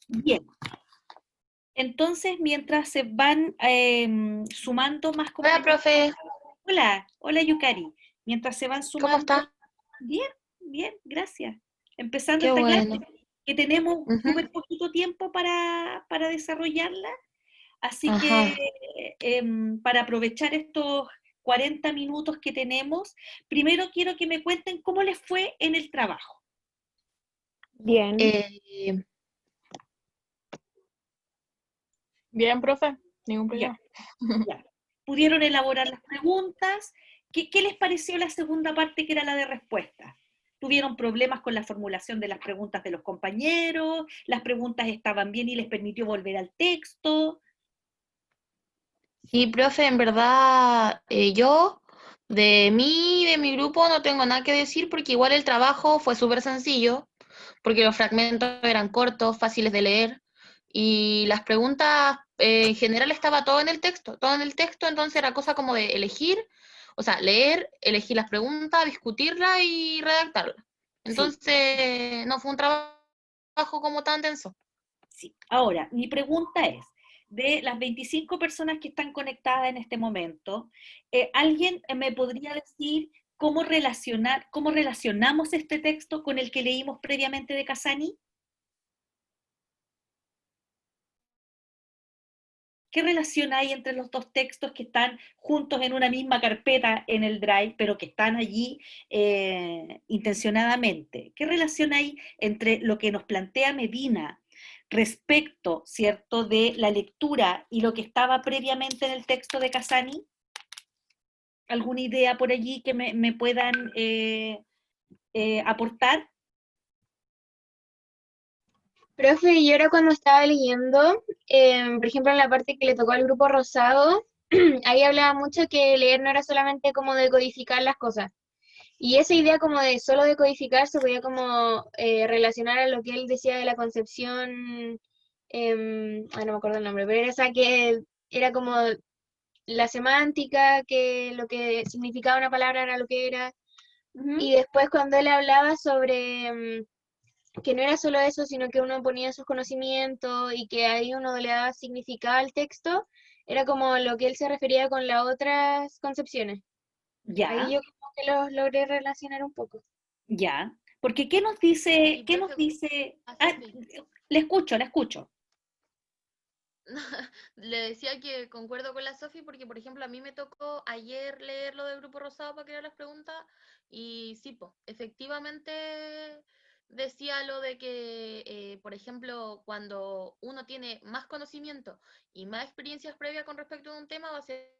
Bien, entonces mientras se van sumando más Hola, compañeros, profe, hola, hola Yukari, mientras se van ¿cómo sumando, está? bien, bien, gracias. Empezando Qué esta clase, bueno. que tenemos Ujú. súper poquito tiempo para desarrollarla, así que Ajá. para aprovechar estos 40 minutos que tenemos, primero quiero que me cuenten cómo les fue en el trabajo. Bien, Eh, bien, profe, ningún Ya, problema. ya. ¿Pudieron elaborar las preguntas? ¿Qué les pareció la segunda parte que era la de respuestas? ¿Tuvieron problemas con la formulación de las preguntas de los compañeros? ¿Las preguntas estaban bien y les permitió volver al texto? sí, profe, en verdad, yo de mi grupo no tengo nada que decir porque igual el trabajo fue súper sencillo, porque los fragmentos eran cortos, fáciles de leer, y las preguntas, en general estaba todo en el texto, entonces era cosa como de elegir, o sea, leer, elegir las preguntas, discutirlas y redactarlas. Sí, Entonces, no fue un trabajo como tan denso. sí. Ahora, mi pregunta es, de las 25 personas que están conectadas en este momento, ¿alguien me podría decir cómo relacionamos este texto con el que leímos previamente de Casani? ¿Qué relación hay entre los dos textos que están juntos en una misma carpeta en el Drive, pero que están allí intencionadamente? ¿Qué relación hay entre lo que nos plantea Medina respecto, ¿cierto?, de la lectura y lo que estaba previamente en el texto de Casani? ¿Alguna idea por allí que me puedan aportar? Profe, yo ahora cuando estaba leyendo, por ejemplo en la parte que le tocó al grupo rosado, ahí hablaba mucho que leer no era solamente como decodificar las cosas. Y esa idea como de solo decodificar se podía como relacionar a lo que él decía de la concepción, no me acuerdo el nombre, pero era esa que era como la semántica, que lo que significaba una palabra era lo que era. Ujú. Y después cuando él hablaba sobre que no era solo eso, sino que uno ponía sus conocimientos y que ahí uno le daba significado al texto, era como lo que él se refería con las otras concepciones. Ahí Ya, yo como que los logré relacionar un poco. ya. Porque ¿qué nos Y dice, qué nos profe, dice? a Ah, Sofi, le escucho, le escucho. le decía que concuerdo con la Sofi porque, por ejemplo, a mí me tocó ayer leer lo del Grupo Rosado para crear las preguntas y sí, po, efectivamente decía lo de que, por ejemplo, cuando uno tiene más conocimiento y más experiencias previas con respecto a un tema, va a ser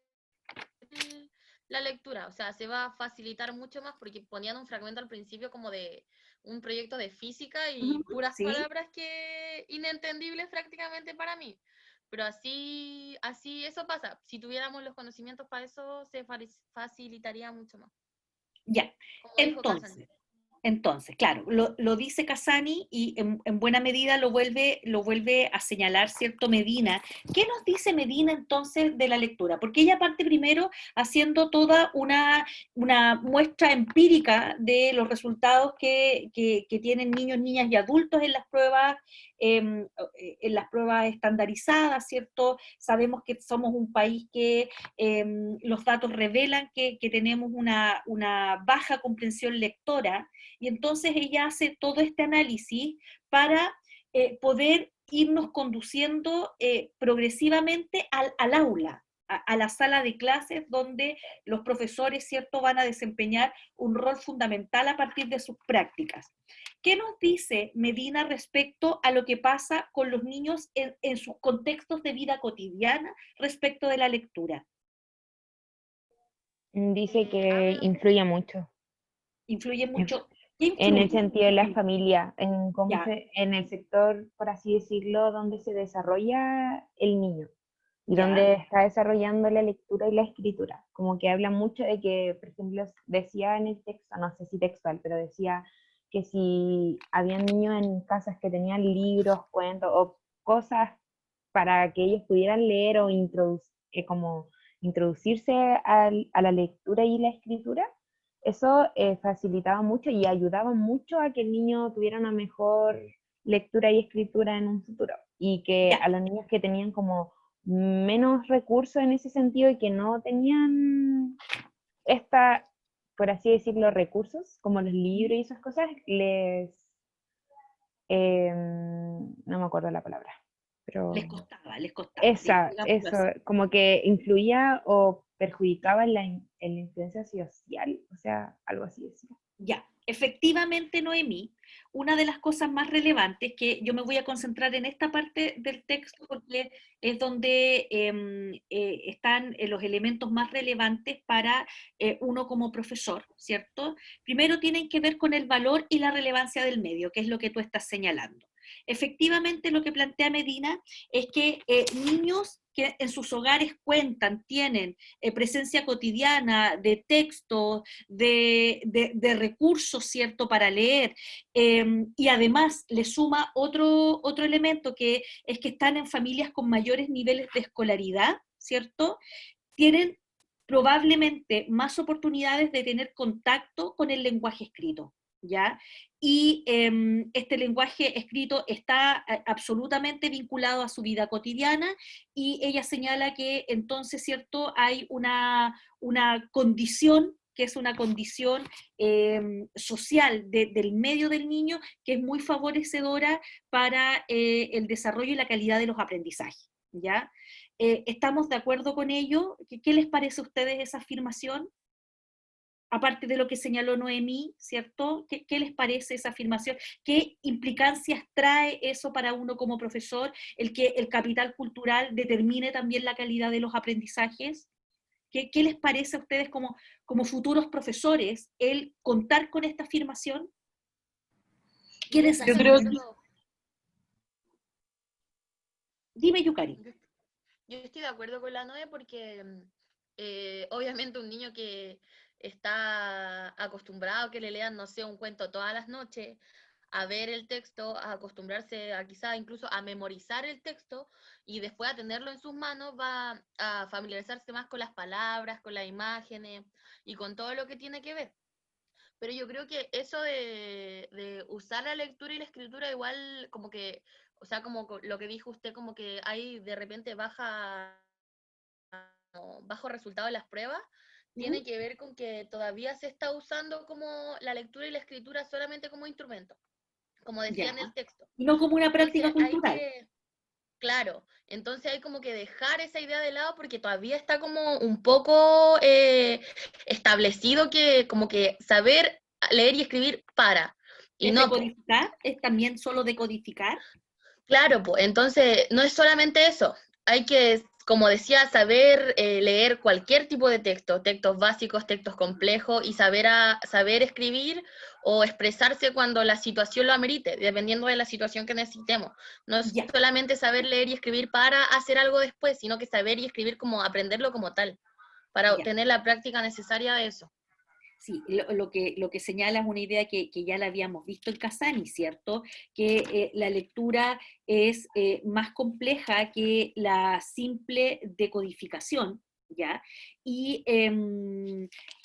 la lectura, o sea, se va a facilitar mucho más porque ponían un fragmento al principio como de un proyecto de física y Ujú. puras Sí, palabras que inentendibles prácticamente para mí. Pero así eso pasa. Si tuviéramos los conocimientos para eso, se facilitaría mucho más. ya. Como dijo Kazan. Entonces, entonces, claro, lo dice Casani y en buena medida lo vuelve a señalar, ¿cierto? Medina. ¿Qué nos dice Medina entonces de la lectura? Porque ella parte primero haciendo toda una muestra empírica de los resultados que tienen niños, niñas y adultos eh, en las pruebas estandarizadas, ¿cierto? Sabemos que somos un país que los datos revelan que tenemos una baja comprensión lectora y entonces ella hace todo este análisis para poder irnos conduciendo progresivamente al aula, a la sala de clases donde los profesores, ¿cierto?, van a desempeñar un rol fundamental a partir de sus prácticas. ¿Qué nos dice Medina respecto a lo que pasa con los niños en sus contextos de vida cotidiana respecto de la lectura? dice que Habla influye mucho Influye en, mucho. ¿Qué en el influye? sentido de la familia, en cómo Ya, en el sector, por así decirlo, donde se desarrolla el niño y ya, donde está desarrollando la lectura y la escritura. Como que habla mucho de que, por ejemplo, decía en el texto, no sé si textual, pero decía que si había niños en casas que tenían libros, cuentos o cosas para que ellos pudieran leer o como introducirse a la lectura y la escritura, eso facilitaba mucho y ayudaba mucho a que el niño tuviera una mejor lectura y escritura en un futuro. Y que Ya. a los niños que tenían como menos recursos en ese sentido y que no tenían esta, por así decirlo, recursos, como los libros y esas cosas, no me acuerdo la palabra, pero Les costaba, digámoslo eso, así. como que influía o perjudicaba en la influencia social, o sea, algo así decía. Ya, efectivamente, Noemí, una de las cosas más relevantes, que yo me voy a concentrar en esta parte del texto porque es donde están los elementos más relevantes para uno como profesor, ¿cierto? Primero tienen que ver con el valor y la relevancia del medio, que es lo que tú estás señalando. Efectivamente, lo que plantea Medina es que niños que en sus hogares cuentan, tienen presencia cotidiana de textos, de recursos, ¿cierto?, para leer, y además le suma otro elemento que es que están en familias con mayores niveles de escolaridad, ¿cierto?, tienen probablemente más oportunidades de tener contacto con el lenguaje escrito, ¿ya? Y este lenguaje escrito está absolutamente vinculado a su vida cotidiana, y ella señala que entonces, ¿cierto?, hay una condición que es una condición social del medio del niño, que es muy favorecedora para el desarrollo y la calidad de los aprendizajes, ¿ya? ¿Estamos de acuerdo con ello? ¿Qué les parece a ustedes esa afirmación? Aparte de lo que señaló Noemí, ¿cierto? ¿Qué les parece esa afirmación? ¿Qué implicancias trae eso para uno como profesor, el que el capital cultural determine también la calidad de los aprendizajes? ¿Qué les parece a ustedes como futuros profesores el contar con esta afirmación? ¿Qué Yo estoy de desafíos? acuerdo, Dime, Yukari. yo, yo estoy de acuerdo con la Noe porque obviamente un niño que está acostumbrado a que le lean, no sé, un cuento todas las noches, a ver el texto, a acostumbrarse a quizá incluso a memorizar el texto y después a tenerlo en sus manos, va a familiarizarse más con las palabras, con las imágenes y con todo lo que tiene que ver. Pero yo creo que eso de usar la lectura y la escritura igual como que, o sea, como lo que dijo usted, como que hay de repente bajo resultado en las pruebas, ¿Mm? tiene que ver con que todavía se está usando como la lectura y la escritura solamente como instrumento, como decía Ya. en el texto. Y no como una práctica Entonces hay cultural. que, claro, entonces hay como que dejar esa idea de lado porque todavía está como un poco establecido que como que saber leer y escribir para. Y ¿Es no, po. decodificar? ¿Es también solo decodificar? Claro, pues entonces no es solamente eso, hay que, como decía, saber leer cualquier tipo de texto, textos básicos, textos complejos, y saber escribir o expresarse cuando la situación lo amerite, dependiendo de la situación que necesitemos. No es Ya, solamente saber leer y escribir para hacer algo después, sino que saber y escribir como aprenderlo como tal, para ya. obtener la práctica necesaria de eso. Sí, lo que señala es una idea que ya la habíamos visto en Casani, ¿cierto? Que la lectura es más compleja que la simple decodificación, ¿ya? Y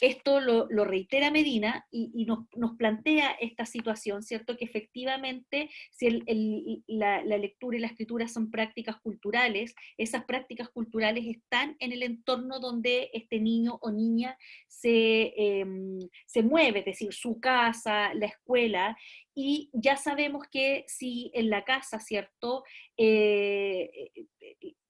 esto lo reitera Medina y nos plantea esta situación, ¿cierto? Que efectivamente, si la lectura y la escritura son prácticas culturales, esas prácticas culturales están en el entorno donde este niño o niña se mueve, es decir, su casa, la escuela, y ya sabemos que si en la casa, ¿cierto?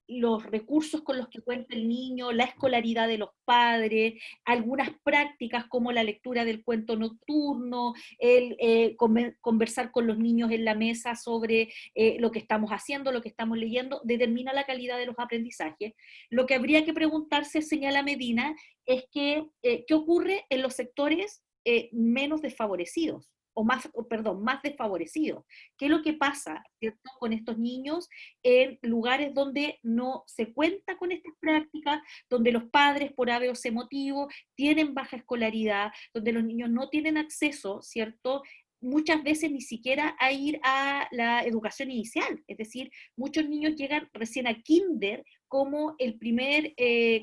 Los recursos con los que cuenta el niño, la escolaridad de los padres, algunas prácticas como la lectura del cuento nocturno, el conversar con los niños en la mesa sobre lo que estamos haciendo, lo que estamos leyendo, determina la calidad de los aprendizajes. Lo que habría que preguntarse, señala Medina, es que, ¿qué ocurre en los sectores menos desfavorecidos? Más desfavorecidos. ¿Qué es lo que pasa, ¿cierto?, con estos niños en lugares donde no se cuenta con estas prácticas, donde los padres, por ave o C motivo, tienen baja escolaridad, donde los niños no tienen acceso, ¿cierto?, muchas veces ni siquiera a ir a la educación inicial, es decir, muchos niños llegan recién a kinder como el primer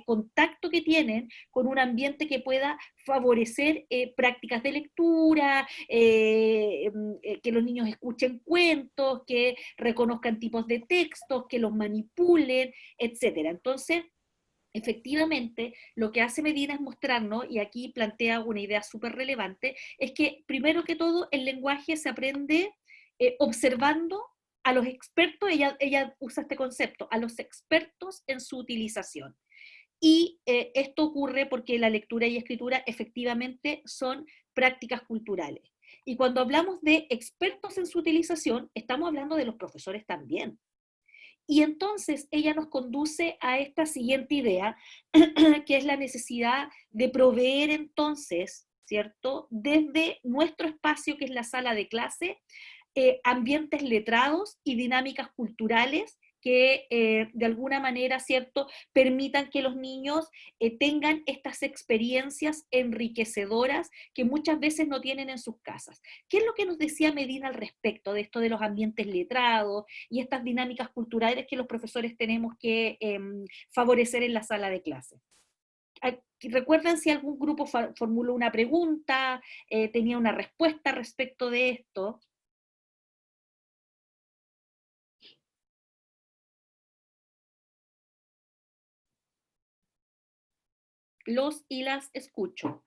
contacto que tienen con un ambiente que pueda favorecer prácticas de lectura, que los niños escuchen cuentos, que reconozcan tipos de textos, que los manipulen, etcétera. Entonces, efectivamente, lo que hace Medina es mostrarnos, y aquí plantea una idea súper relevante, es que primero que todo el lenguaje se aprende observando a los expertos, ella usa este concepto, a los expertos en su utilización. Y esto ocurre porque la lectura y escritura efectivamente son prácticas culturales. Y cuando hablamos de expertos en su utilización, estamos hablando de los profesores también. Y entonces ella nos conduce a esta siguiente idea, que es la necesidad de proveer entonces, ¿cierto? Desde nuestro espacio, que es la sala de clase, ambientes letrados y dinámicas culturales que de alguna manera, ¿cierto?, permitan que los niños tengan estas experiencias enriquecedoras que muchas veces no tienen en sus casas. ¿Qué es lo que nos decía Medina al respecto de esto de los ambientes letrados y estas dinámicas culturales que los profesores tenemos que favorecer en la sala de clase? ¿Recuerdan si algún grupo formuló una pregunta, tenía una respuesta respecto de esto? Los y las escucho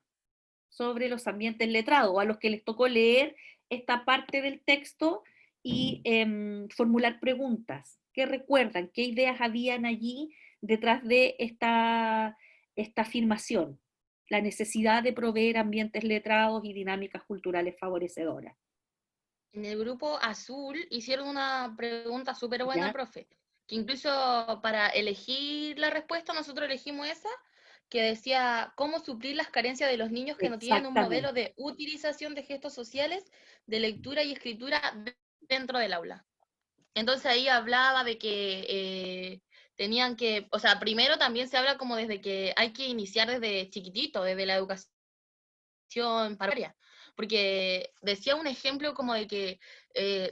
sobre los ambientes letrados, o a los que les tocó leer esta parte del texto y formular preguntas. ¿Qué recuerdan? ¿Qué ideas habían allí detrás de esta afirmación? La necesidad de proveer ambientes letrados y dinámicas culturales favorecedoras. En el grupo azul hicieron una pregunta súper buena, ¿Ya? profe, que incluso para elegir la respuesta nosotros elegimos esa, que decía cómo suplir las carencias de los niños que no tienen un Exactamente. modelo de utilización de gestos sociales, de lectura y escritura dentro del aula. Entonces ahí hablaba de que tenían que, o sea, primero también se habla como desde que hay que iniciar desde chiquitito, desde la educación primaria, porque decía un ejemplo como de que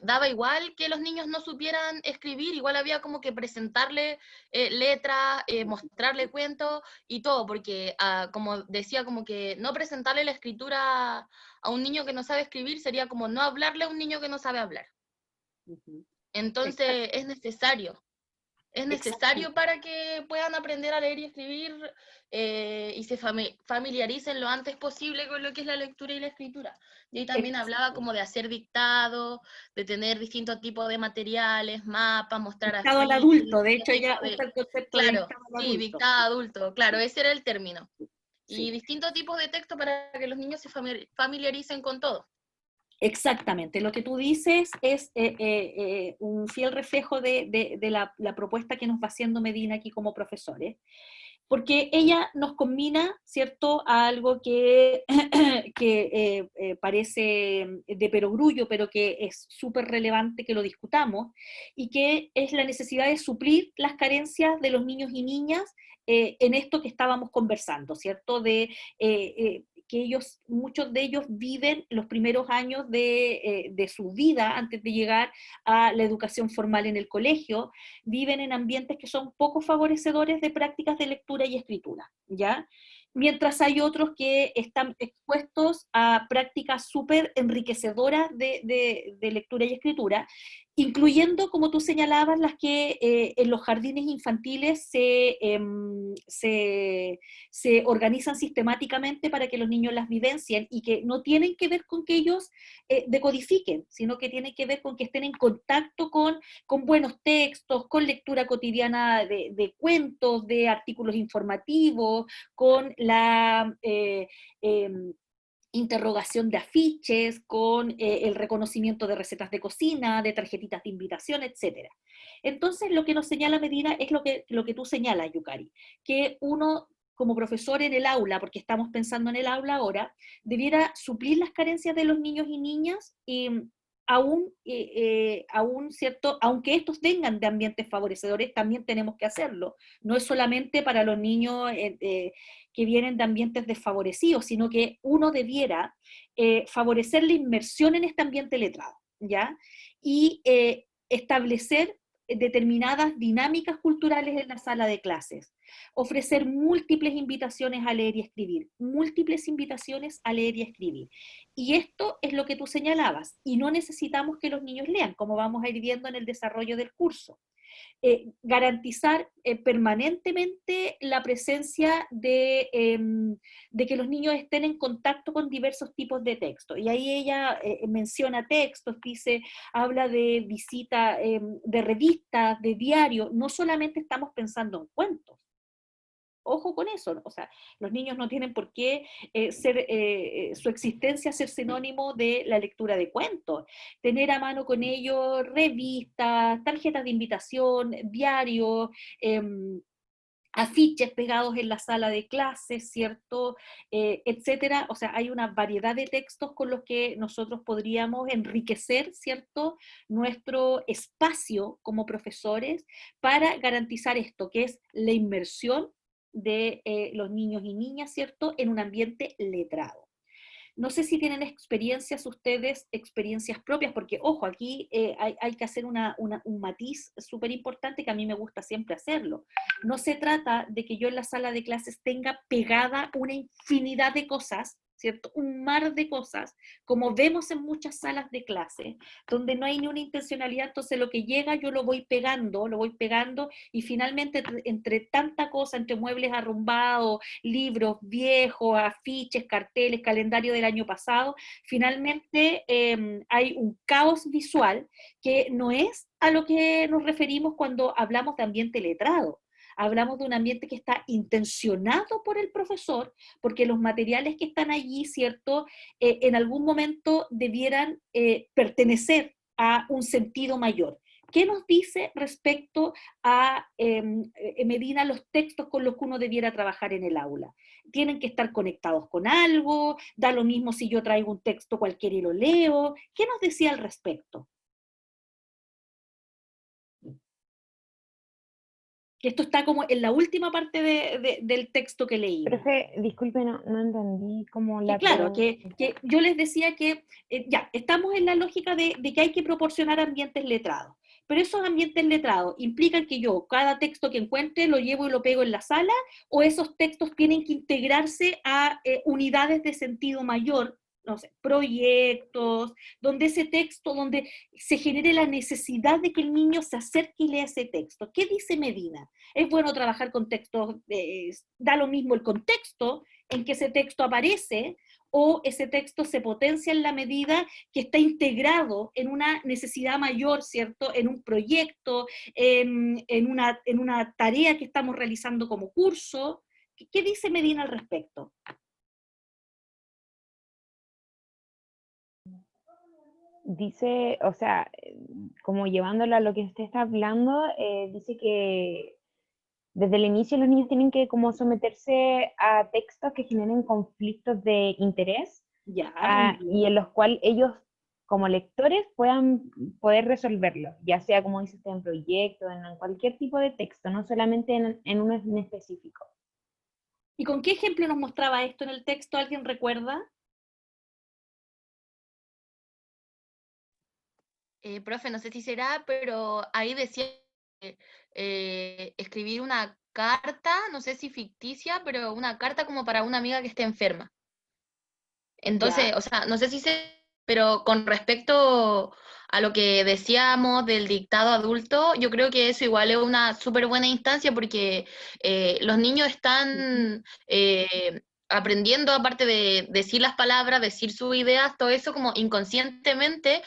daba igual que los niños no supieran escribir, igual había como que presentarle letras, mostrarle cuentos y todo, porque como decía, como que no presentarle la escritura a un niño que no sabe escribir sería como no hablarle a un niño que no sabe hablar. Ujú. Entonces es necesario Exactamente. para que puedan aprender a leer y escribir y se familiaricen lo antes posible con lo que es la lectura y la escritura. Y ahí también hablaba como de hacer dictado, de tener distintos tipos de materiales, mapas, mostrar Dictado al afiches, adulto, de distintos hecho ella tipos usa de... el concepto de Claro, dictado al sí, adulto. dictado adulto, claro, ese era el término. Y Sí. distintos tipos de texto para que los niños se familiaricen con todo. Exactamente, lo que tú dices es un fiel reflejo de la propuesta que nos va haciendo Medina aquí como profesores, porque ella nos combina, ¿cierto?, a algo que, que parece de perogrullo, pero que es súper relevante que lo discutamos, y que es la necesidad de suplir las carencias de los niños y niñas en esto que estábamos conversando, ¿cierto?, que ellos, muchos de ellos viven los primeros años de su vida antes de llegar a la educación formal en el colegio, viven en ambientes que son poco favorecedores de prácticas de lectura y escritura, ¿ya? Mientras hay otros que están expuestos a prácticas súper enriquecedoras de lectura y escritura, incluyendo, como tú señalabas, las que en los jardines infantiles se organizan sistemáticamente para que los niños las vivencien y que no tienen que ver con que ellos decodifiquen, sino que tienen que ver con que estén en contacto con buenos textos, con lectura cotidiana de cuentos, de artículos informativos, con la interrogación de afiches, con el reconocimiento de recetas de cocina, de tarjetitas de invitación, etc. Entonces, lo que nos señala Medina es lo que tú señalas, Yukari, que uno como profesor en el aula, porque estamos pensando en el aula ahora, debiera suplir las carencias de los niños y niñas aún, ¿cierto? Aunque estos vengan de ambientes favorecedores, también tenemos que hacerlo. No es solamente para los niños que vienen de ambientes desfavorecidos, sino que uno debiera favorecer la inmersión en este ambiente letrado, ¿ya? Y establecer determinadas dinámicas culturales en la sala de clases, ofrecer múltiples invitaciones a leer y escribir, múltiples invitaciones a leer y escribir. Y esto es lo que tú señalabas, y no necesitamos que los niños lean, como vamos a ir viendo en el desarrollo del curso. Garantizar permanentemente la presencia de que los niños estén en contacto con diversos tipos de textos. Y ahí ella menciona textos, habla de visita, de revistas, de diarios. No solamente estamos pensando en cuentos. Ojo con eso, o sea, los niños no tienen por qué su existencia ser sinónimo de la lectura de cuentos. Tener a mano con ellos revistas, tarjetas de invitación, diarios, afiches pegados en la sala de clases, ¿cierto? Etcétera. O sea, hay una variedad de textos con los que nosotros podríamos enriquecer, ¿cierto? Nuestro espacio como profesores para garantizar esto, que es la inmersión de los niños y niñas, ¿cierto?, en un ambiente letrado. No sé si tienen experiencias ustedes, experiencias propias, porque, ojo, aquí hay que hacer un matiz súper importante que a mí me gusta siempre hacerlo. No se trata de que yo en la sala de clases tenga pegada una infinidad de cosas, ¿cierto? Un mar de cosas, como vemos en muchas salas de clase, donde no hay ni una intencionalidad, entonces lo que llega yo lo voy pegando, y finalmente entre tanta cosa, entre muebles arrumbados, libros viejos, afiches, carteles, calendario del año pasado, finalmente hay un caos visual que no es a lo que nos referimos cuando hablamos de ambiente letrado. Hablamos de un ambiente que está intencionado por el profesor, porque los materiales que están allí, ¿cierto?, en algún momento debieran pertenecer a un sentido mayor. ¿Qué nos dice respecto a, Medina, los textos con los que uno debiera trabajar en el aula? Tienen que estar conectados con algo, da lo mismo si yo traigo un texto cualquiera y lo leo. ¿Qué nos decía al respecto? Que esto está como en la última parte del texto que leímos. Profe, disculpe, no entendí como la Claro, pregunta. que yo les decía que ya, estamos en la lógica de que hay que proporcionar ambientes letrados, pero esos ambientes letrados implican que yo cada texto que encuentre lo llevo y lo pego en la sala, o esos textos tienen que integrarse a unidades de sentido mayor, no sé, proyectos, donde ese texto, donde se genere la necesidad de que el niño se acerque y lea ese texto. ¿Qué dice Medina? Es bueno trabajar con textos, da lo mismo el contexto en que ese texto aparece, o ese texto se potencia en la medida que está integrado en una necesidad mayor, ¿cierto?, en un proyecto, en una tarea que estamos realizando como curso. ¿Qué dice Medina al respecto? Dice, o sea, como llevándolo a lo que usted está hablando, dice que desde el inicio los niños tienen que como someterse a textos que generen conflictos de interés, Ya, muy y en bien. los cuales ellos como lectores puedan poder resolverlo, ya sea como dice usted en proyecto, en cualquier tipo de texto, no solamente en uno en específico. ¿Y con qué ejemplo nos mostraba esto en el texto? ¿Alguien recuerda? Profe, no sé si será, pero ahí decía escribir una carta, no sé si ficticia, pero una carta como para una amiga que esté enferma. Ya, Entonces, o sea, no sé si pero con respecto a lo que decíamos del dictado adulto, yo creo que eso igual es una súper buena instancia porque los niños están aprendiendo, aparte de decir las palabras, decir sus ideas, todo eso como inconscientemente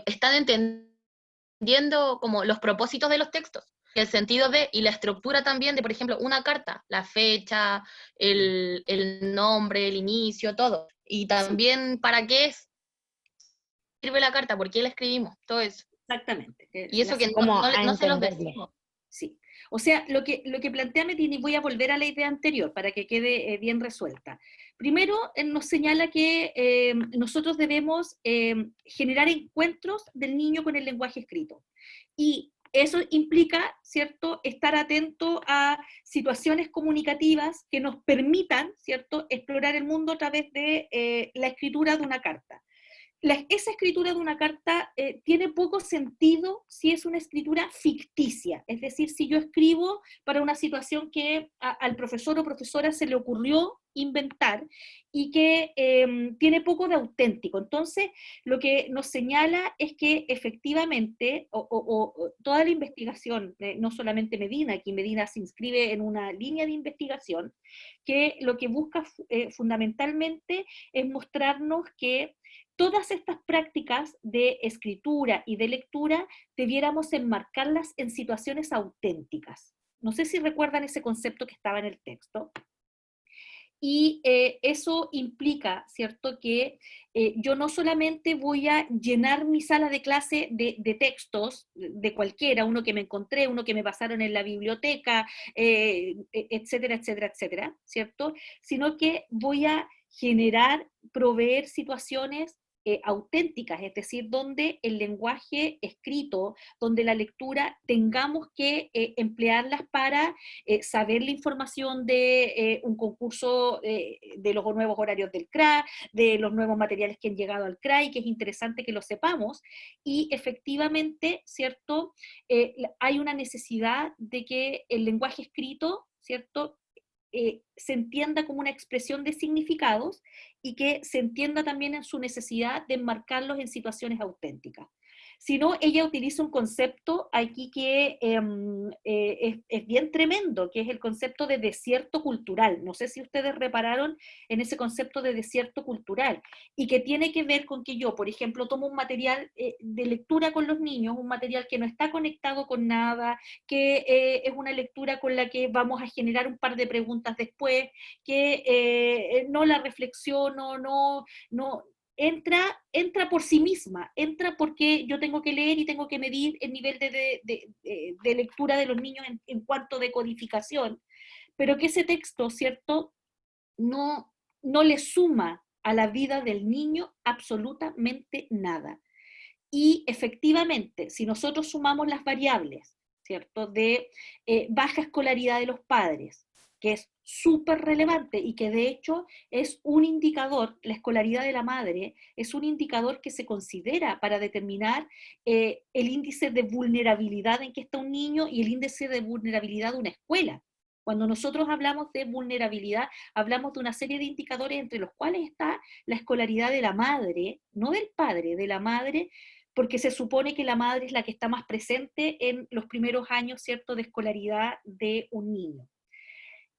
están entendiendo como los propósitos de los textos. El sentido de, y la estructura también de, por ejemplo, una carta, la fecha, el nombre, el inicio, todo. Y sí, también para qué sirve la carta, por qué la escribimos, todo eso. exactamente. Y eso que Como a no se los entenderle. decimos. Sí. O sea, lo que plantea Medina, y voy a volver a la idea anterior para que quede bien resuelta. Primero, nos señala que nosotros debemos generar encuentros del niño con el lenguaje escrito. Y eso implica, ¿cierto?, estar atento a situaciones comunicativas que nos permitan, ¿cierto?, explorar el mundo a través de la escritura de una carta. Esa escritura de una carta tiene poco sentido si es una escritura ficticia, es decir, si yo escribo para una situación que al profesor o profesora se le ocurrió inventar y que tiene poco de auténtico. Entonces, lo que nos señala es que efectivamente, o toda la investigación, no solamente Medina, aquí Medina se inscribe en una línea de investigación, que lo que busca fundamentalmente es mostrarnos que todas estas prácticas de escritura y de lectura debiéramos enmarcarlas en situaciones auténticas. No sé si recuerdan ese concepto que estaba en el texto. Y eso implica, ¿cierto?, que yo no solamente voy a llenar mi sala de clase de textos, de cualquiera, uno que me encontré, uno que me pasaron en la biblioteca, etcétera, etcétera, etcétera, ¿cierto?, sino que voy a generar, proveer situaciones auténticas, es decir, donde el lenguaje escrito, donde la lectura tengamos que emplearlas para saber la información de un concurso de los nuevos horarios del CRA, de los nuevos materiales que han llegado al CRA, y que es interesante que lo sepamos, y efectivamente, ¿cierto?, hay una necesidad de que el lenguaje escrito, ¿cierto?, se entienda como una expresión de significados y que se entienda también en su necesidad de enmarcarlos en situaciones auténticas. Si no, ella utiliza un concepto aquí que es bien tremendo, que es el concepto de desierto cultural. No sé si ustedes repararon en ese concepto de desierto cultural, y que tiene que ver con que yo, por ejemplo, tomo un material de lectura con los niños, un material que no está conectado con nada, que es una lectura con la que vamos a generar un par de preguntas después, que no la reflexiono, no entra por sí misma, entra porque yo tengo que leer y tengo que medir el nivel de lectura de los niños en cuanto de codificación, pero que ese texto, ¿cierto?, no le suma a la vida del niño absolutamente nada. Y efectivamente, si nosotros sumamos las variables, ¿cierto?, de baja escolaridad de los padres, que es súper relevante y que de hecho es un indicador, la escolaridad de la madre es un indicador que se considera para determinar el índice de vulnerabilidad en que está un niño y el índice de vulnerabilidad de una escuela. Cuando nosotros hablamos de vulnerabilidad, hablamos de una serie de indicadores entre los cuales está la escolaridad de la madre, no del padre, de la madre, porque se supone que la madre es la que está más presente en los primeros años, ¿cierto?, de escolaridad de un niño.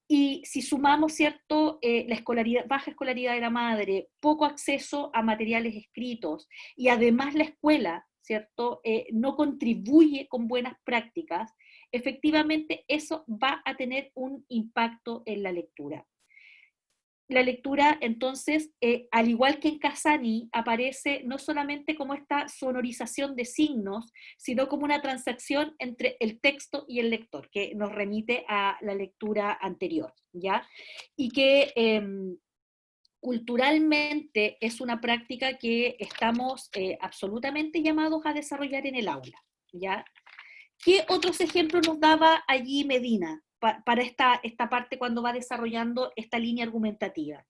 Y si sumamos, ¿cierto?, la escolaridad, baja escolaridad de la madre, poco acceso a materiales escritos, y además la escuela, ¿cierto?, no contribuye con buenas prácticas, efectivamente eso va a tener un impacto en la lectura. La lectura, entonces, al igual que en Casani, aparece no solamente como esta sonorización de signos, sino como una transacción entre el texto y el lector, que nos remite a la lectura anterior, ¿ya? Y que culturalmente es una práctica que estamos absolutamente llamados a desarrollar en el aula, ¿ya? ¿Qué otros ejemplos nos daba allí Medina para esta parte cuando va desarrollando esta línea argumentativa?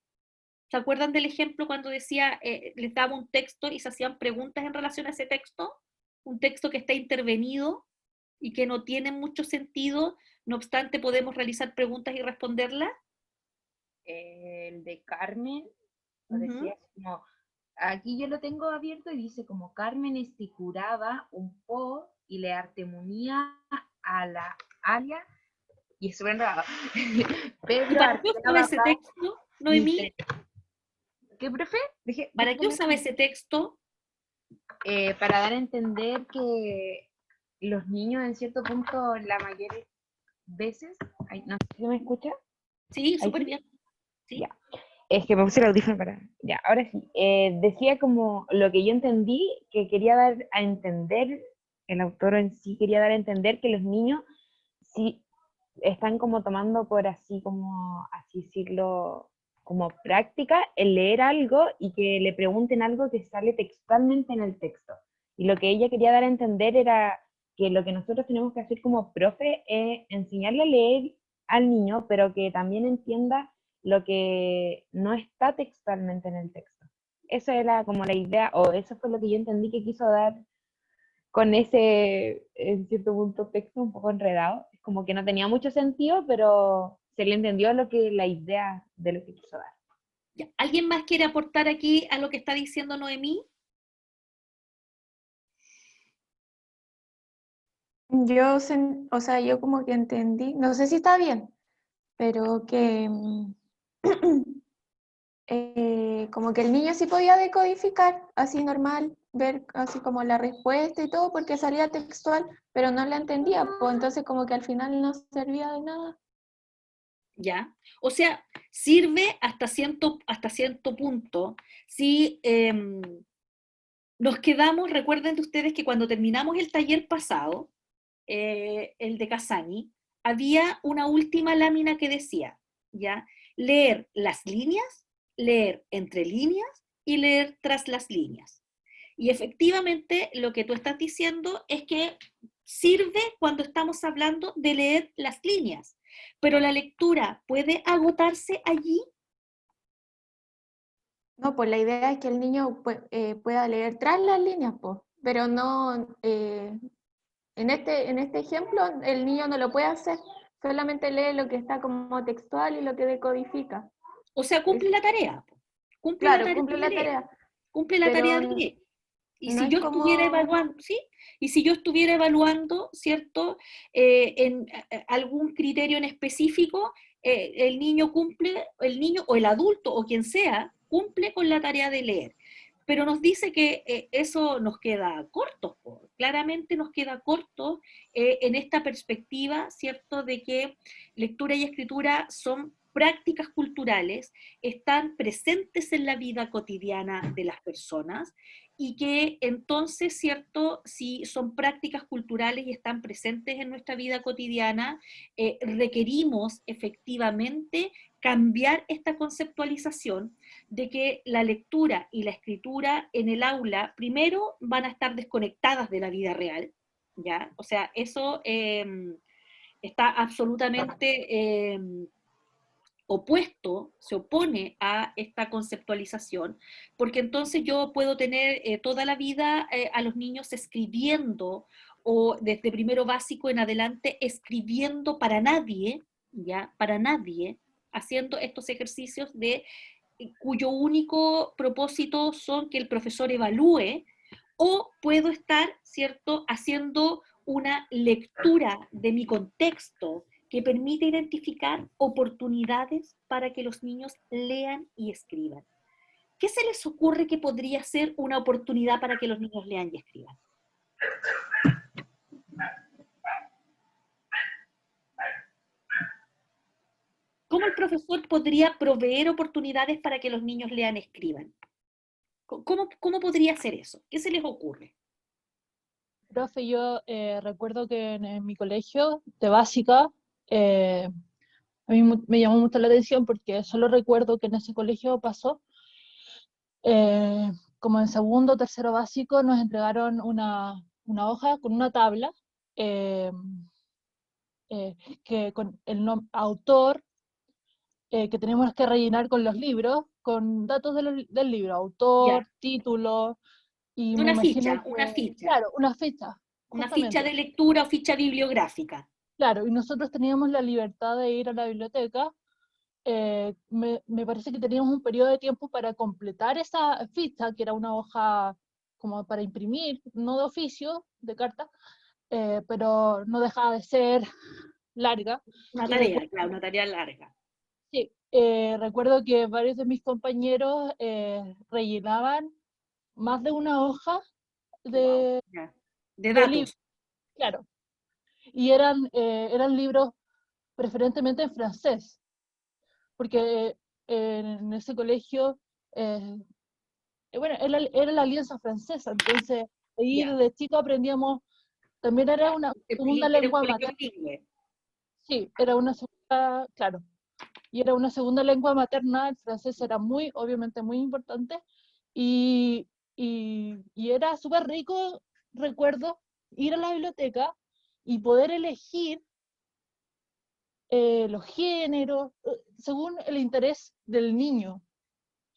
¿Se acuerdan del ejemplo cuando decía, les daba un texto y se hacían preguntas en relación a ese texto? Un texto que está intervenido y que no tiene mucho sentido, no obstante podemos realizar preguntas y responderlas. El de Carmen, Uh-huh. decía como, aquí yo lo tengo abierto y dice como Carmen esticuraba un po y le artemunía a la alia, y es súper raro. ¿Y Pedro para qué usaba arteaba ese pan, texto, Noemí? ¿qué, profe? ¿Para qué ¿Cómo? usaba ese texto? Para dar a entender que los niños en cierto punto, la mayor veces, ay, no sé si me escucha, Sí, ahí súper sí, bien. ya, Sí. es que me puse el audífono para, ya, ahora sí, decía como lo que yo entendí, que quería dar a entender, el autor en sí quería dar a entender que los niños sí están como tomando por así como, así decirlo, como práctica el leer algo y que le pregunten algo que sale textualmente en el texto. Y lo que ella quería dar a entender era que lo que nosotros tenemos que hacer como profe es enseñarle a leer al niño, pero que también entienda lo que no está textualmente en el texto. Esa era como la idea, o eso fue lo que yo entendí que quiso dar con ese, en cierto punto, texto un poco enredado. Es como que no tenía mucho sentido, pero se le entendió lo que la idea de lo que quiso dar. Ya. ¿Alguien más quiere aportar aquí a lo que está diciendo Noemí? O sea, yo como que entendí, no sé si está bien, pero que como que el niño sí podía decodificar así normal, ver así como la respuesta y todo, porque salía textual, pero no la entendía, pues entonces como que al final no servía de nada. ¿Ya? O sea, sirve hasta cierto punto. Si nos quedamos, recuerden de ustedes que cuando terminamos el taller pasado, el de Casani, había una última lámina que decía, ¿ya? Leer las líneas, leer entre líneas y leer tras las líneas. Y efectivamente lo que tú estás diciendo es que sirve cuando estamos hablando de leer las líneas, pero la lectura puede agotarse allí. No, pues la idea es que el niño pueda leer tras las líneas, pues, pero no, en este ejemplo el niño no lo puede hacer, solamente lee lo que está como textual y lo que decodifica. O sea, cumple la tarea, cumple la Claro, tarea cumple de la leer, tarea, cumple la tarea pero de leer. Y no si es yo estuviera como... evaluando, ¿sí? Y si yo estuviera evaluando, ¿cierto? En algún criterio en específico, el niño cumple, el niño o el adulto o quien sea, cumple con la tarea de leer. Pero nos dice que eso nos queda corto, claramente nos queda corto en esta perspectiva, ¿cierto? De que lectura y escritura son prácticas culturales, están presentes en la vida cotidiana de las personas y que entonces, ¿cierto? Si son prácticas culturales y están presentes en nuestra vida cotidiana, requerimos efectivamente cambiar esta conceptualización de que la lectura y la escritura en el aula, primero, van a estar desconectadas de la vida real, ¿ya? O sea, eso está absolutamente opuesto, se opone a esta conceptualización, porque entonces yo puedo tener toda la vida a los niños escribiendo o desde primero básico en adelante escribiendo para nadie, ¿ya? Para nadie, haciendo estos ejercicios de cuyo único propósito son que el profesor evalúe, o puedo estar, ¿cierto?, haciendo una lectura de mi contexto que permite identificar oportunidades para que los niños lean y escriban. ¿Qué se les ocurre que podría ser una oportunidad para que los niños lean y escriban? ¿Cómo el profesor podría proveer oportunidades para que los niños lean y escriban? ¿Cómo podría ser eso? ¿Qué se les ocurre? Profe, yo recuerdo que en mi colegio de básica, a mí me llamó mucho la atención porque solo recuerdo que en ese colegio pasó, eh, como en segundo o tercero básico, nos entregaron una hoja con una tabla eh, que con el autor que tenemos que rellenar con los libros, con datos del libro, Ya, autor, título, y me una imagino ficha, que, una ficha. claro, Una ficha justamente. de lectura o ficha bibliográfica. Claro, y nosotros teníamos la libertad de ir a la biblioteca. Me parece que teníamos un periodo de tiempo para completar esa ficha, que era una hoja como para imprimir, no de oficio, de carta, pero no dejaba de ser larga. Una Y tarea, claro, una tarea larga. sí, recuerdo que varios de mis compañeros rellenaban más de una hoja Wow, de, ya. De de libros, datos. claro, y eran libros preferentemente en francés, porque en ese colegio, eh, bueno, era la Alianza Francesa, entonces ahí Ya. desde chico aprendíamos, también era una segunda Era un lengua colegio materna, bilingüe. Sí, era una segunda, claro, y era una segunda lengua materna, el francés era obviamente muy importante, y, y era súper rico, recuerdo, ir a la biblioteca y poder elegir los géneros, según el interés del niño.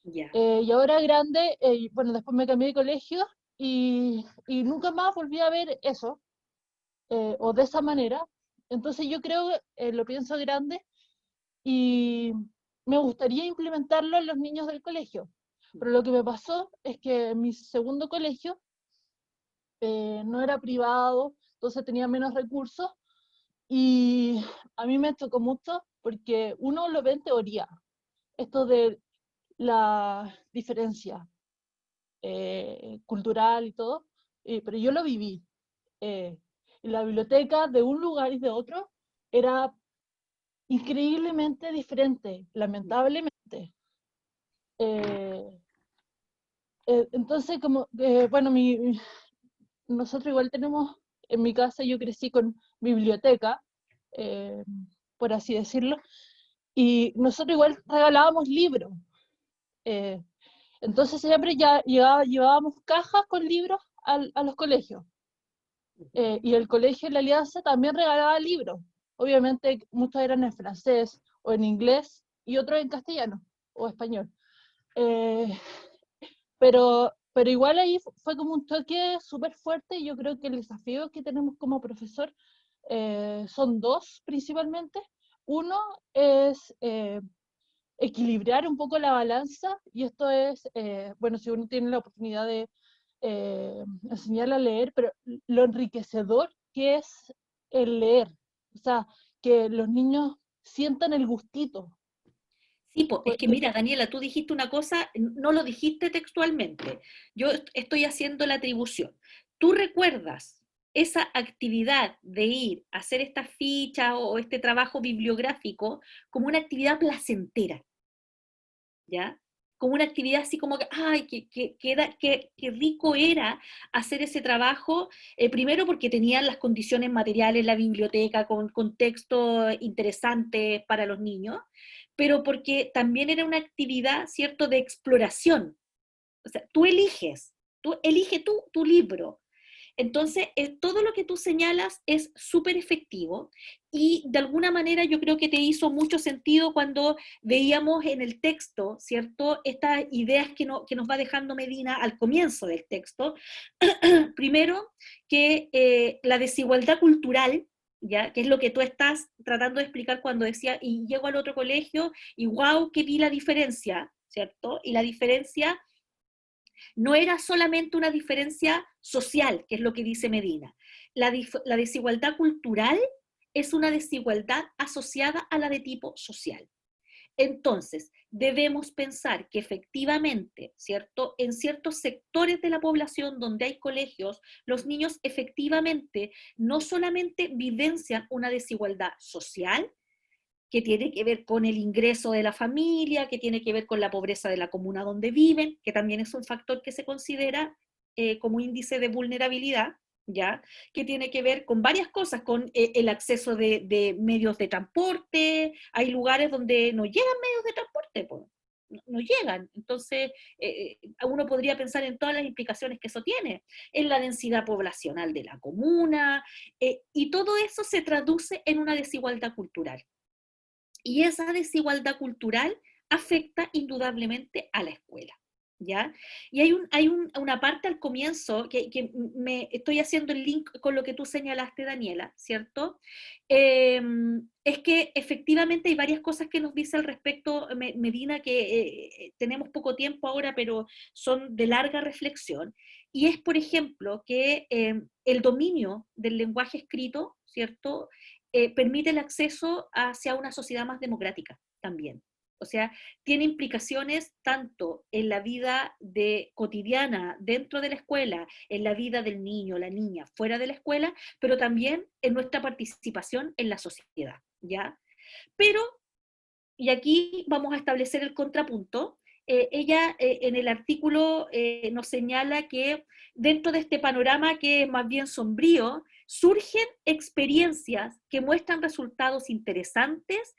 Ya. Y ahora grande, bueno, después me cambié de colegio y nunca más volví a ver eso, o de esa manera. Entonces yo creo, lo pienso grande y me gustaría implementarlo en los niños del colegio. Pero lo que me pasó es que mi segundo colegio no era privado, entonces tenía menos recursos y a mí me tocó mucho porque uno lo ve en teoría, esto de la diferencia cultural y todo, pero yo lo viví. En la biblioteca de un lugar y de otro era increíblemente diferente, lamentablemente. Eh, entonces, como, bueno, nosotros igual tenemos, en mi casa yo crecí con biblioteca, eh, por así decirlo, y nosotros igual regalábamos libros. eh, entonces siempre ya llevábamos cajas con libros a los colegios. Y el colegio La Alianza también regalaba libros. Obviamente muchos eran en francés o en inglés y otros en castellano o español. Eh, pero igual ahí fue como un toque súper fuerte y yo creo que el desafío que tenemos como profesor son dos principalmente. Uno es equilibrar un poco la balanza y esto es, bueno, si uno tiene la oportunidad de enseñarle a leer, pero lo enriquecedor que es el leer, o sea, que los niños sientan el gustito. Sí, po, es que Porque, mira, Daniela, tú dijiste una cosa, no lo dijiste textualmente. Yo estoy haciendo la atribución. ¿Tú recuerdas esa actividad de ir a hacer esta ficha o este trabajo bibliográfico como una actividad placentera? ¿Ya? Como una actividad así como que, ay, qué rico era hacer ese trabajo, primero porque tenían las condiciones materiales, la biblioteca con textos interesantes para los niños, pero porque también era una actividad, ¿cierto?, de exploración. O sea, tú eliges tu libro, entonces, todo lo que tú señalas es súper efectivo y de alguna manera yo creo que te hizo mucho sentido cuando veíamos en el texto, ¿cierto? Estas ideas que nos va dejando Medina al comienzo del texto. Primero, que la desigualdad cultural, ¿ya? Que es lo que tú estás tratando de explicar cuando decía, y llego al otro colegio y wow, que vi la diferencia, ¿cierto? Y la diferencia no era solamente una diferencia social, que es lo que dice Medina. La desigualdad cultural es una desigualdad asociada a la de tipo social. Entonces, debemos pensar que efectivamente, ¿cierto? En ciertos sectores de la población donde hay colegios, los niños efectivamente no solamente vivencian una desigualdad social, que tiene que ver con el ingreso de la familia, que tiene que ver con la pobreza de la comuna donde viven, que también es un factor que se considera como índice de vulnerabilidad, ¿ya? Que tiene que ver con varias cosas, con el acceso de medios de transporte, hay lugares donde no llegan medios de transporte, pues, no llegan. Entonces, uno podría pensar en todas las implicaciones que eso tiene, en la densidad poblacional de la comuna, y todo eso se traduce en una desigualdad cultural. Y esa desigualdad cultural afecta indudablemente a la escuela, ¿ya? Y una parte al comienzo que me estoy haciendo el link con lo que tú señalaste, Daniela, ¿cierto? Es que efectivamente hay varias cosas que nos dice al respecto Medina, que tenemos poco tiempo ahora, pero son de larga reflexión. Y es, por ejemplo, que el dominio del lenguaje escrito, ¿cierto? Permite el acceso hacia una sociedad más democrática también. O sea, tiene implicaciones tanto en la vida cotidiana dentro de la escuela, en la vida del niño, la niña fuera de la escuela, pero también en nuestra participación en la sociedad, ¿ya? Pero, y aquí vamos a establecer el contrapunto, ella en el artículo nos señala que dentro de este panorama que es más bien sombrío, surgen experiencias que muestran resultados interesantes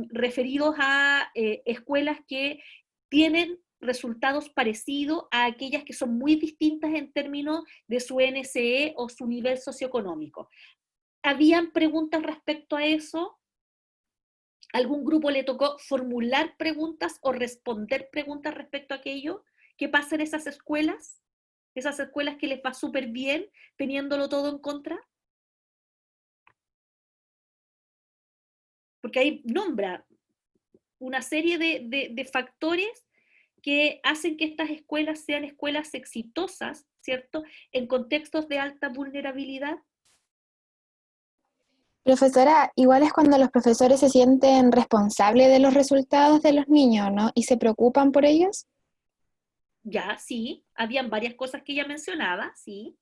referidos a escuelas que tienen resultados parecidos a aquellas que son muy distintas en términos de su NSE o su nivel socioeconómico. ¿Habían preguntas respecto a eso? ¿Algún grupo le tocó formular preguntas o responder preguntas respecto a aquello? ¿Qué pasa en esas escuelas? Esas escuelas que les va súper bien, teniéndolo todo en contra. Porque ahí nombra una serie de factores que hacen que estas escuelas sean escuelas exitosas, ¿cierto? En contextos de alta vulnerabilidad. Profesora, igual es cuando los profesores se sienten responsables de los resultados de los niños, ¿no? Y se preocupan por ellos. Ya, sí, habían varias cosas que ella mencionaba, sí.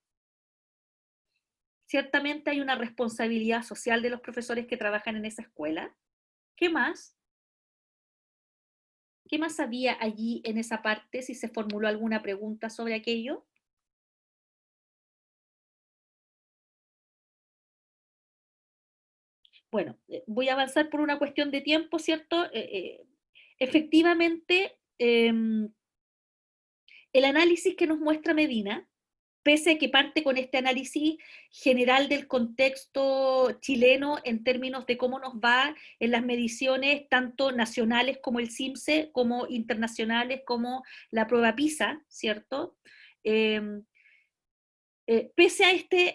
Ciertamente hay una responsabilidad social de los profesores que trabajan en esa escuela. ¿Qué más? ¿Qué más había allí en esa parte? Si se formuló alguna pregunta sobre aquello. Bueno, voy a avanzar por una cuestión de tiempo, ¿cierto? Efectivamente, el análisis que nos muestra Medina, pese a que parte con este análisis general del contexto chileno en términos de cómo nos va en las mediciones tanto nacionales como el CIMSE, como internacionales como la prueba PISA, ¿cierto? Pese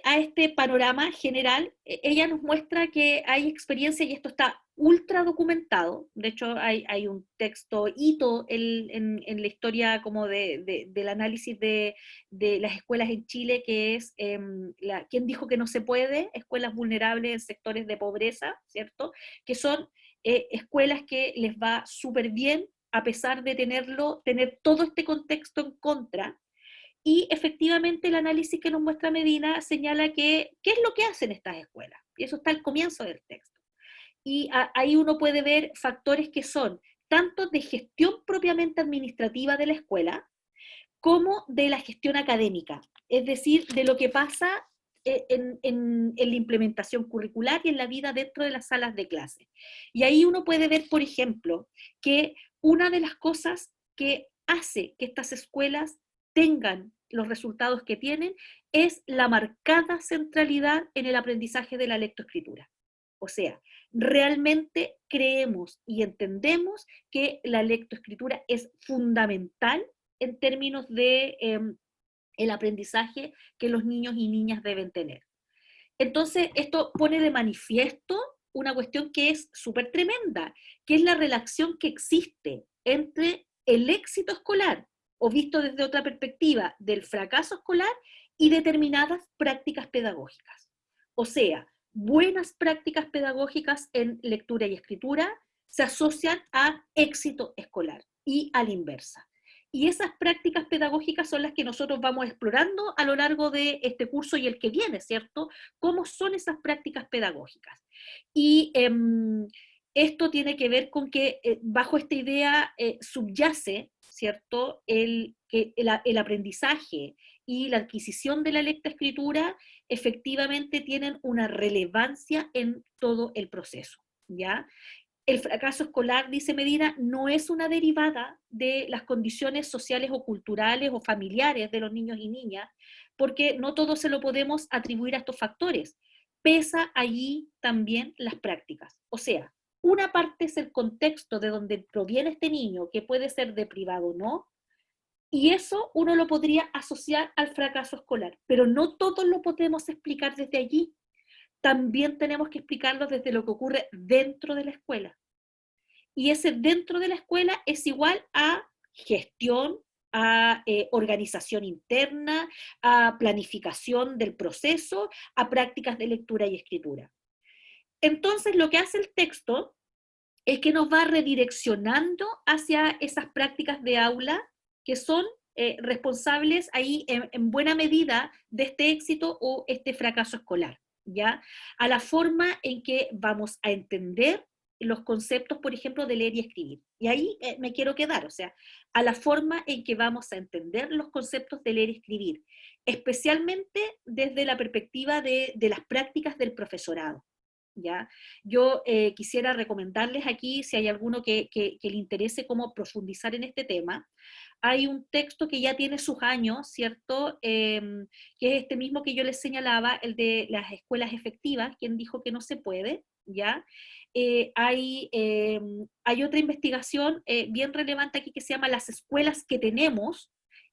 a este panorama general, ella nos muestra que hay experiencia, y esto está ultra documentado. De hecho hay un texto hito en la historia como del análisis de las escuelas en Chile, que es ¿Quién dijo que no se puede? Escuelas vulnerables en sectores de pobreza, ¿cierto? Que son escuelas que les va súper bien a pesar de tener todo este contexto en contra. Y efectivamente el análisis que nos muestra Medina señala que, ¿qué es lo que hacen estas escuelas? Y eso está al comienzo del texto. Y ahí uno puede ver factores que son tanto de gestión propiamente administrativa de la escuela, como de la gestión académica, es decir, de lo que pasa en la implementación curricular y en la vida dentro de las salas de clase. Y ahí uno puede ver, por ejemplo, que una de las cosas que hace que estas escuelas tengan los resultados que tienen es la marcada centralidad en el aprendizaje de la lectoescritura. O sea, realmente creemos y entendemos que la lectoescritura es fundamental en términos de el aprendizaje que los niños y niñas deben tener. Entonces, esto pone de manifiesto una cuestión que es súper tremenda, que es la relación que existe entre el éxito escolar, o visto desde otra perspectiva, del fracaso escolar y determinadas prácticas pedagógicas. O sea, buenas prácticas pedagógicas en lectura y escritura se asocian a éxito escolar y a la inversa. Y esas prácticas pedagógicas son las que nosotros vamos explorando a lo largo de este curso y el que viene, ¿cierto? ¿Cómo son esas prácticas pedagógicas? Y esto tiene que ver con que bajo esta idea subyace, ¿cierto? El aprendizaje y la adquisición de la lectoescritura efectivamente tienen una relevancia en todo el proceso, ¿ya? El fracaso escolar, dice Medina, no es una derivada de las condiciones sociales o culturales o familiares de los niños y niñas, porque no todo se lo podemos atribuir a estos factores. Pesa allí también las prácticas. O sea, una parte es el contexto de donde proviene este niño, que puede ser de privado o no, y eso uno lo podría asociar al fracaso escolar, pero no todo lo podemos explicar desde allí. También tenemos que explicarlo desde lo que ocurre dentro de la escuela. Y ese dentro de la escuela es igual a gestión, a organización interna, a planificación del proceso, a prácticas de lectura y escritura. Entonces, lo que hace el texto es que nos va redireccionando hacia esas prácticas de aula que son responsables ahí en buena medida de este éxito o este fracaso escolar, ¿ya? A la forma en que vamos a entender los conceptos, por ejemplo, de leer y escribir. Y ahí me quiero quedar, o sea, a la forma en que vamos a entender los conceptos de leer y escribir, especialmente desde la perspectiva de las prácticas del profesorado. ¿Ya? Yo quisiera recomendarles aquí, si hay alguno que le interese cómo profundizar en este tema, hay un texto que ya tiene sus años, ¿cierto? Que es este mismo que yo les señalaba, el de las escuelas efectivas, quien dijo que no se puede, ¿ya? Hay otra investigación bien relevante aquí que se llama Las escuelas que tenemos,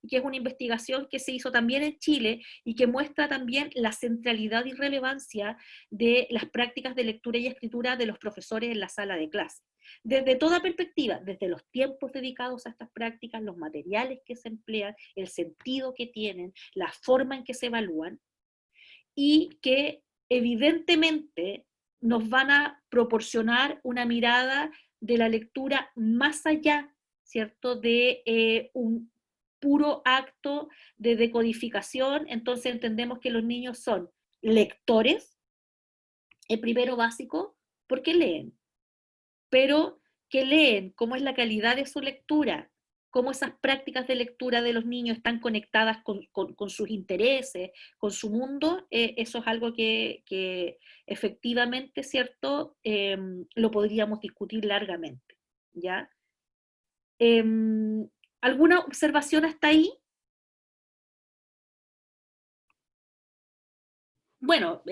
que es una investigación que se hizo también en Chile y que muestra también la centralidad y relevancia de las prácticas de lectura y escritura de los profesores en la sala de clase. Desde toda perspectiva, desde los tiempos dedicados a estas prácticas, los materiales que se emplean, el sentido que tienen, la forma en que se evalúan, y que evidentemente nos van a proporcionar una mirada de la lectura más allá, ¿cierto?, de un puro acto de decodificación. Entonces entendemos que los niños son lectores, el primero básico, porque leen, pero que leen, cómo es la calidad de su lectura, cómo esas prácticas de lectura de los niños están conectadas con sus intereses, con su mundo, eso es algo que efectivamente, ¿cierto?, lo podríamos discutir largamente, ¿ya? ¿Alguna observación hasta ahí? Bueno,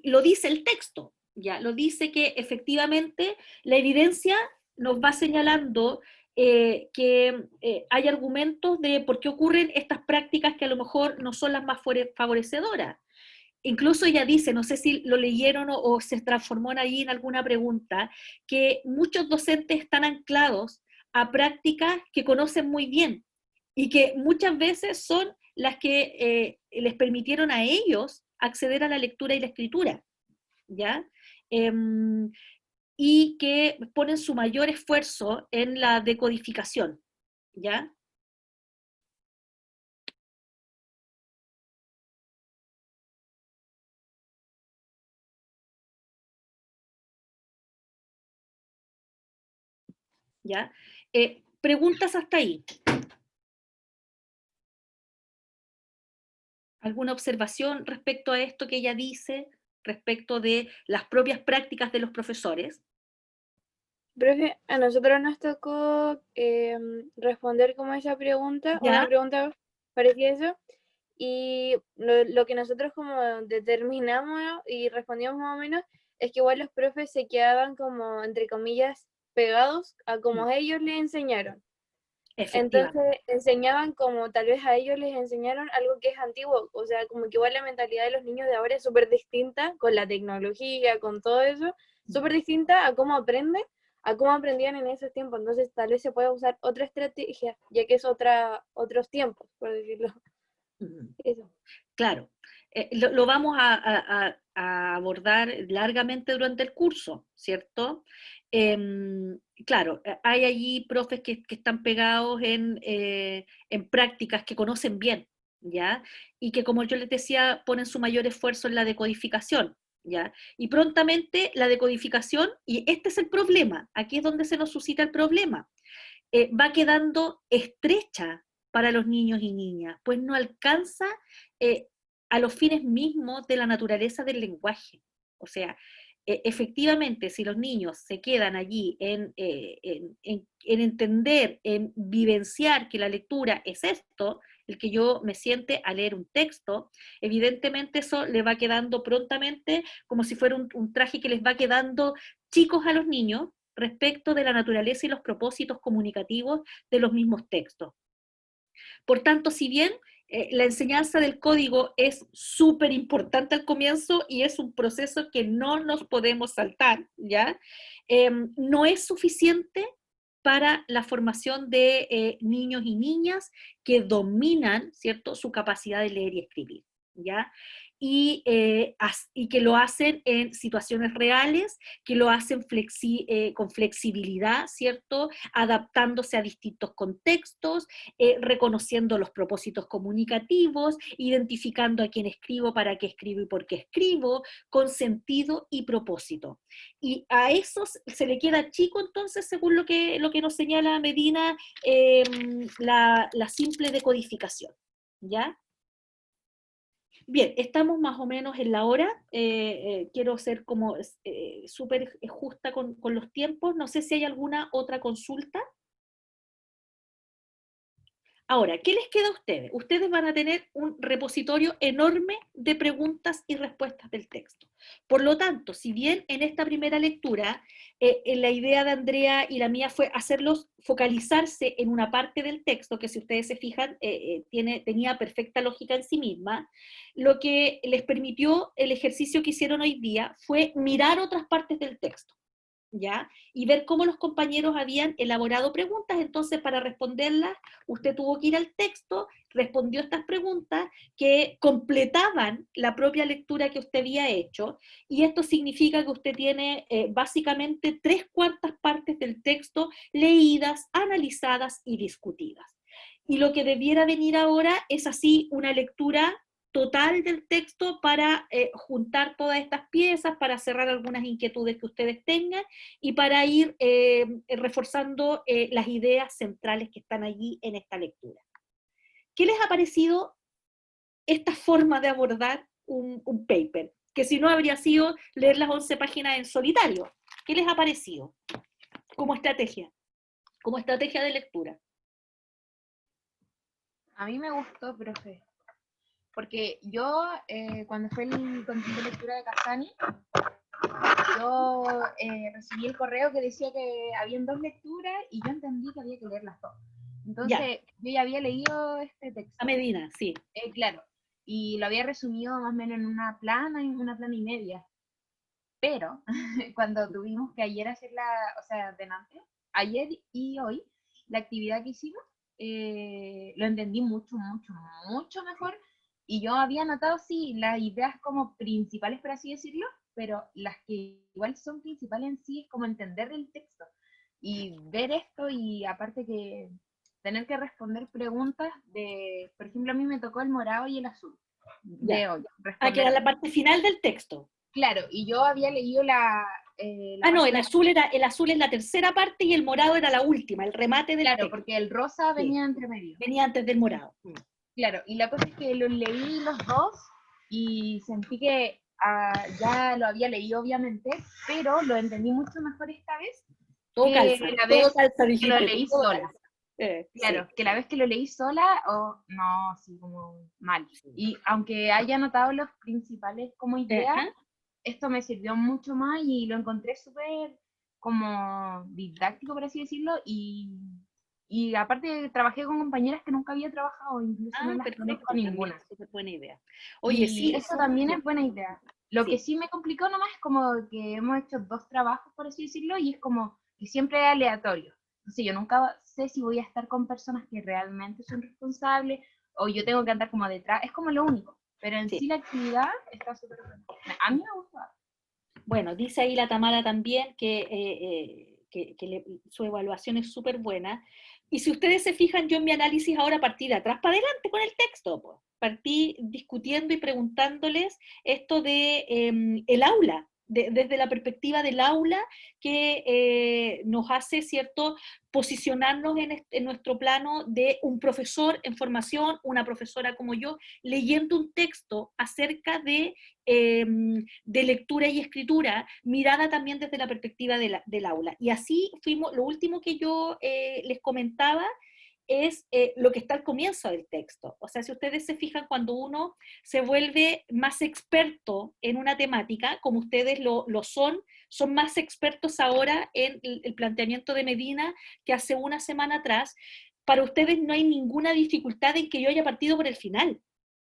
lo dice el texto, ya, lo dice que efectivamente la evidencia nos va señalando que hay argumentos de por qué ocurren estas prácticas que a lo mejor no son las más favorecedoras. Incluso ella dice, no sé si lo leyeron o se transformó allí en alguna pregunta, que muchos docentes están anclados a prácticas que conocen muy bien y que muchas veces son las que les permitieron a ellos acceder a la lectura y la escritura, ¿ya? Y que ponen su mayor esfuerzo en la decodificación, ¿ya? ¿Ya? Preguntas hasta ahí. ¿Alguna observación respecto a esto que ella dice, respecto de las propias prácticas de los profesores? Profe, a nosotros nos tocó responder como esa pregunta, ¿Ya? una pregunta parecía eso, y lo que nosotros como determinamos y respondíamos más o menos es que igual los profes se quedaban como, entre comillas, pegados a como ellos les enseñaron. Efectivamente. Entonces enseñaban como tal vez a ellos les enseñaron algo que es antiguo, o sea, como que igual la mentalidad de los niños de ahora es súper distinta con la tecnología, con todo eso, súper distinta a cómo aprenden, a cómo aprendían en esos tiempos. Entonces tal vez se puede usar otra estrategia, ya que es otros tiempos, por decirlo. Eso. Claro, lo vamos a abordar largamente durante el curso, ¿cierto? Claro, hay allí profes que están pegados en prácticas que conocen bien, ¿ya? Y que, como yo les decía, ponen su mayor esfuerzo en la decodificación, ¿ya? Y prontamente la decodificación, y este es el problema, aquí es donde se nos suscita el problema, va quedando estrecha para los niños y niñas, pues no alcanza a los fines mismos de la naturaleza del lenguaje. O sea, efectivamente, si los niños se quedan allí en entender, en vivenciar que la lectura es esto, el que yo me siente a leer un texto, evidentemente eso le va quedando prontamente como si fuera un traje que les va quedando chicos a los niños respecto de la naturaleza y los propósitos comunicativos de los mismos textos. Por tanto, si bien la enseñanza del código es súper importante al comienzo y es un proceso que no nos podemos saltar, ¿ya? No es suficiente para la formación de niños y niñas que dominan, ¿cierto?, su capacidad de leer y escribir, ¿ya? y que lo hacen en situaciones reales, que lo hacen con flexibilidad, ¿cierto? Adaptándose a distintos contextos, reconociendo los propósitos comunicativos, identificando a quién escribo, para qué escribo y por qué escribo, con sentido y propósito. Y a eso se le queda chico, entonces, según lo que nos señala Medina, la simple decodificación, ¿ya? Bien, estamos más o menos en la hora. Quiero ser como súper justa con los tiempos. No sé si hay alguna otra consulta. Ahora, ¿qué les queda a ustedes? Ustedes van a tener un repositorio enorme de preguntas y respuestas del texto. Por lo tanto, si bien en esta primera lectura, la idea de Andrea y la mía fue hacerlos focalizarse en una parte del texto, que si ustedes se fijan, tenía perfecta lógica en sí misma, lo que les permitió el ejercicio que hicieron hoy día fue mirar otras partes del texto, ¿ya? Y ver cómo los compañeros habían elaborado preguntas. Entonces, para responderlas, usted tuvo que ir al texto, respondió estas preguntas que completaban la propia lectura que usted había hecho, y esto significa que usted tiene básicamente 3/4 partes del texto leídas, analizadas y discutidas. Y lo que debiera venir ahora es así una lectura total del texto para juntar todas estas piezas, para cerrar algunas inquietudes que ustedes tengan y para ir reforzando las ideas centrales que están allí en esta lectura. ¿Qué les ha parecido esta forma de abordar un paper? Que si no habría sido leer las 11 páginas en solitario. ¿Qué les ha parecido como estrategia de lectura? A mí me gustó, profe, porque yo, cuando fue el consejo de lectura de Casani, yo recibí el correo que decía que habían 2 lecturas y yo entendí que había que leerlas todas. Entonces, yo ya había leído este texto. A Medina, sí. Claro, y lo había resumido más o menos en una plana y media. Pero, cuando tuvimos que ayer hacer ayer y hoy, la actividad que hicimos, lo entendí mucho mejor. Y yo había anotado, sí, las ideas como principales, por así decirlo, pero las que igual son principales en sí es como entender el texto y ver esto, y aparte que tener que responder preguntas de, por ejemplo, a mí me tocó el morado y el azul de hoy. Que era la parte final del texto. Claro, y yo había leído no, el azul es la tercera parte y el morado era la última, el remate del texto. Claro, porque el rosa venía entre medio. Venía antes del morado. Claro, y la cosa es que los leí los dos y sentí que ya lo había leído obviamente, pero lo entendí mucho mejor esta vez. Todo calza, la vez que lo leí todo sola. Claro, sí. que la vez que lo leí sola, no, así como mal. Y aunque haya anotado los principales como ideas, esto me sirvió mucho más y lo encontré súper como didáctico, por así decirlo, y aparte trabajé con compañeras que nunca había trabajado, incluso no las conozco ninguna. Súper buena idea. Oye, sí. Eso también es buena idea. Lo que sí me complicó nomás es como que hemos hecho 2 trabajos, por así decirlo, y es como que siempre es aleatorio. Entonces yo nunca sé si voy a estar con personas que realmente son responsables o yo tengo que andar como detrás. Es como lo único. Pero en sí la actividad está súper buena. A mí me gustó. Bueno, dice ahí la Tamara también que su evaluación es súper buena. Y si ustedes se fijan, yo en mi análisis ahora partí de atrás para adelante con el texto. Pues. Partí discutiendo y preguntándoles esto de el aula, desde la perspectiva del aula que nos hace, ¿cierto?, posicionarnos en nuestro plano de un profesor en formación, una profesora como yo, leyendo un texto acerca de lectura y escritura, mirada también desde la perspectiva del aula. Y así fuimos, lo último que yo les comentaba es lo que está al comienzo del texto. O sea, si ustedes se fijan, cuando uno se vuelve más experto en una temática, como ustedes lo son más expertos ahora en el planteamiento de Medina que hace una semana atrás, para ustedes no hay ninguna dificultad en que yo haya partido por el final.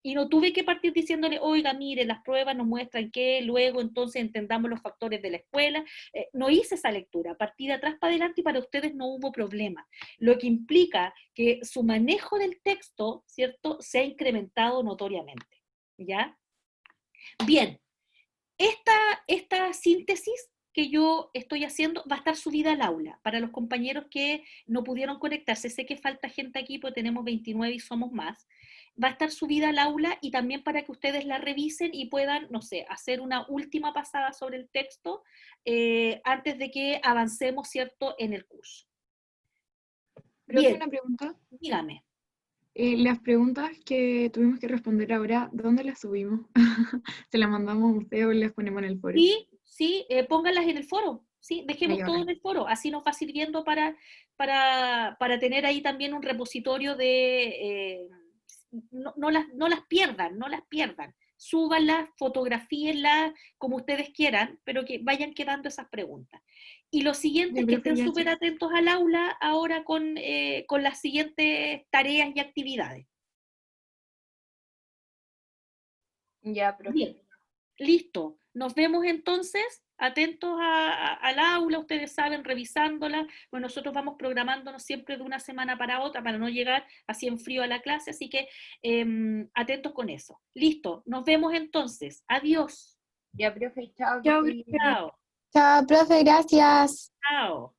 Y no tuve que partir diciéndole, oiga, mire, las pruebas nos muestran que luego entonces entendamos los factores de la escuela. No hice esa lectura, partí de atrás para adelante y para ustedes no hubo problema. Lo que implica que su manejo del texto, ¿cierto?, se ha incrementado notoriamente, ¿ya? Bien, esta síntesis que yo estoy haciendo va a estar subida al aula para los compañeros que no pudieron conectarse. Sé que falta gente aquí, porque tenemos 29 y somos más. Va a estar subida al aula y también para que ustedes la revisen y puedan, no sé, hacer una última pasada sobre el texto antes de que avancemos, ¿cierto?, en el curso. Profe, Bien, una pregunta. dígame. Las preguntas que tuvimos que responder ahora, ¿dónde las subimos? ¿Se las mandamos a usted o las ponemos en el foro? Sí, pónganlas en el foro, sí, dejemos Ahí, todo bacán. en el foro, así nos va sirviendo para tener ahí también un repositorio de, no las pierdan, no las pierdan, súbanlas, fotografíenlas, como ustedes quieran, pero que vayan quedando esas preguntas. Y lo siguiente Ya, es que profe, estén súper gracias. atentos al aula ahora con las siguientes tareas y actividades. Ya, profe. Bien, listo. Nos vemos entonces, atentos al aula, ustedes saben, revisándola. Bueno, nosotros vamos programándonos siempre de una semana para otra para no llegar así en frío a la clase, así que atentos con eso. Listo, nos vemos entonces. Adiós. Ya, profe, chao. Chao, que esté bien. Chao. Chao, profe, gracias. Chao.